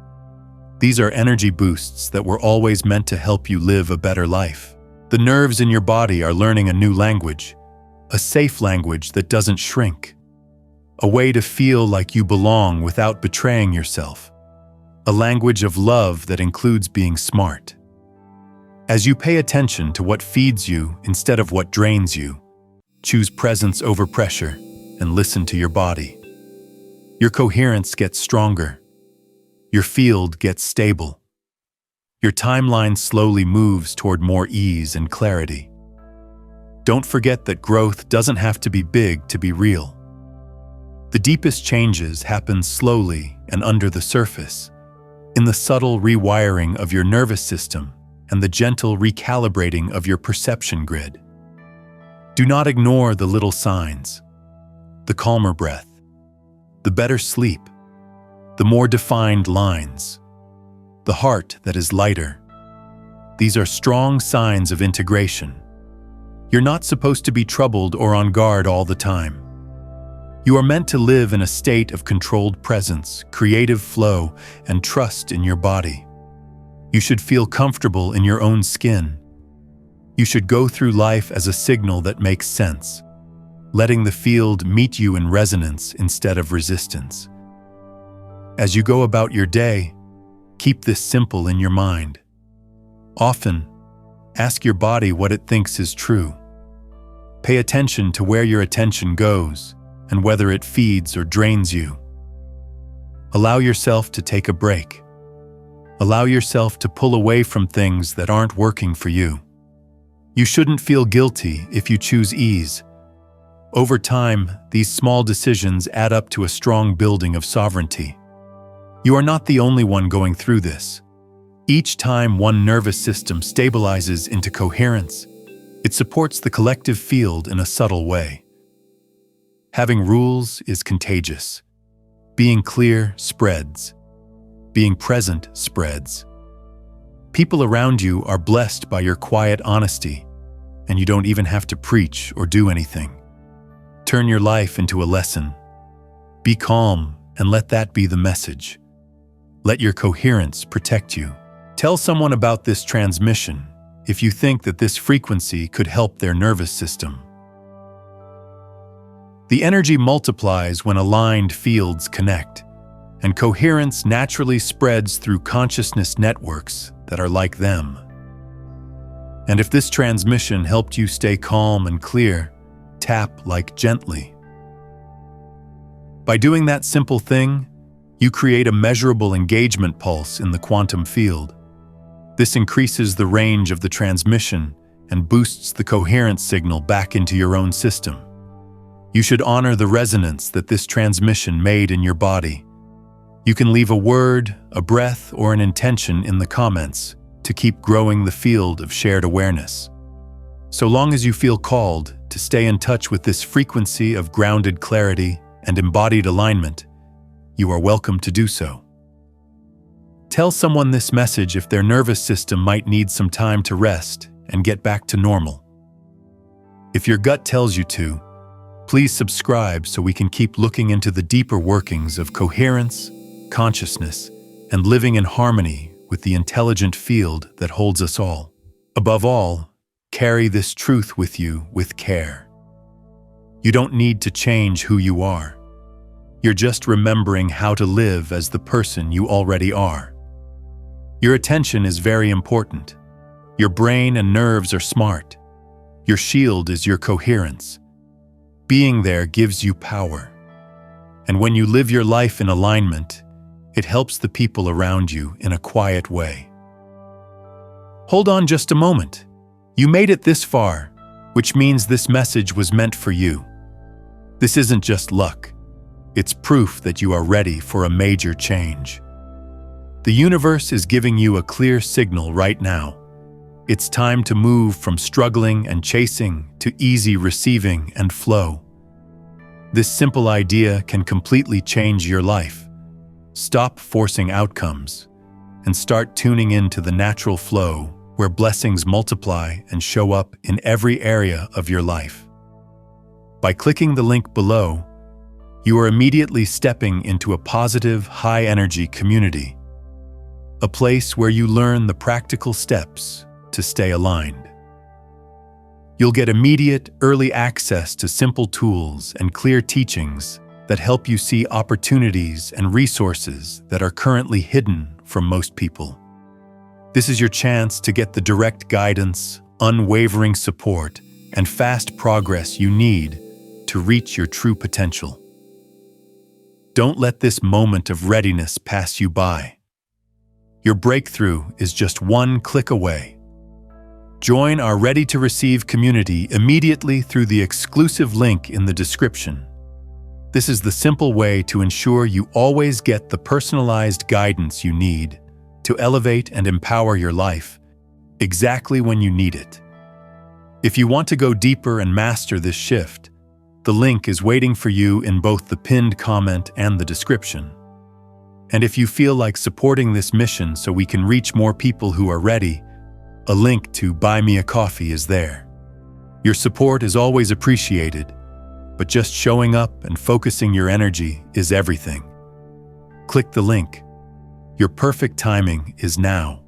Speaker 1: These are energy boosts that were always meant to help you live a better life. The nerves in your body are learning a new language, a safe language that doesn't shrink, a way to feel like you belong without betraying yourself, a language of love that includes being smart. As you pay attention to what feeds you instead of what drains you, choose presence over pressure and listen to your body. Your coherence gets stronger. Your field gets stable. Your timeline slowly moves toward more ease and clarity. Don't forget that growth doesn't have to be big to be real. The deepest changes happen slowly and under the surface, in the subtle rewiring of your nervous system and the gentle recalibrating of your perception grid. Do not ignore the little signs, the calmer breath, the better sleep, the more defined lines, the heart that is lighter. These are strong signs of integration. You're not supposed to be troubled or on guard all the time. You are meant to live in a state of controlled presence, creative flow, and trust in your body. You should feel comfortable in your own skin. You should go through life as a signal that makes sense, letting the field meet you in resonance instead of resistance. As you go about your day, keep this simple in your mind. Often, ask your body what it thinks is true. Pay attention to where your attention goes and whether it feeds or drains you. Allow yourself to take a break. Allow yourself to pull away from things that aren't working for you. You shouldn't feel guilty if you choose ease. Over time, these small decisions add up to a strong building of sovereignty. You are not the only one going through this. Each time one nervous system stabilizes into coherence, it supports the collective field in a subtle way. Having rules is contagious. Being clear spreads. Being present spreads. People around you are blessed by your quiet honesty, and you don't even have to preach or do anything. Turn your life into a lesson. Be calm and let that be the message. Let your coherence protect you. Tell someone about this transmission if you think that this frequency could help their nervous system. The energy multiplies when aligned fields connect, and coherence naturally spreads through consciousness networks that are like them. And if this transmission helped you stay calm and clear, tap like gently. By doing that simple thing, you create a measurable engagement pulse in the quantum field. This increases the range of the transmission and boosts the coherence signal back into your own system. You should honor the resonance that this transmission made in your body. You can leave a word, a breath, or an intention in the comments to keep growing the field of shared awareness. So long as you feel called to stay in touch with this frequency of grounded clarity and embodied alignment, you are welcome to do so. Tell someone this message if their nervous system might need some time to rest and get back to normal. If your gut tells you to, please subscribe so we can keep looking into the deeper workings of coherence, consciousness, and living in harmony with the intelligent field that holds us all. Above all, carry this truth with you with care. You don't need to change who you are. You're just remembering how to live as the person you already are. Your attention is very important. Your brain and nerves are smart. Your shield is your coherence. Being there gives you power. And when you live your life in alignment, it helps the people around you in a quiet way. Hold on just a moment. You made it this far, which means this message was meant for you. This isn't just luck. It's proof that you are ready for a major change. The universe is giving you a clear signal right now. It's time to move from struggling and chasing to easy receiving and flow. This simple idea can completely change your life. Stop forcing outcomes and start tuning into the natural flow where blessings multiply and show up in every area of your life. By clicking the link below, you are immediately stepping into a positive, high-energy community, a place where you learn the practical steps to stay aligned. You'll get immediate, early access to simple tools and clear teachings that help you see opportunities and resources that are currently hidden from most people. This is your chance to get the direct guidance, unwavering support, and fast progress you need to reach your true potential. Don't let this moment of readiness pass you by. Your breakthrough is just one click away. Join our Ready to Receive community immediately through the exclusive link in the description. This is the simple way to ensure you always get the personalized guidance you need to elevate and empower your life exactly when you need it. If you want to go deeper and master this shift, the link is waiting for you in both the pinned comment and the description. And if you feel like supporting this mission so we can reach more people who are ready, a link to Buy Me a Coffee is there. Your support is always appreciated, but just showing up and focusing your energy is everything. Click the link. Your perfect timing is now.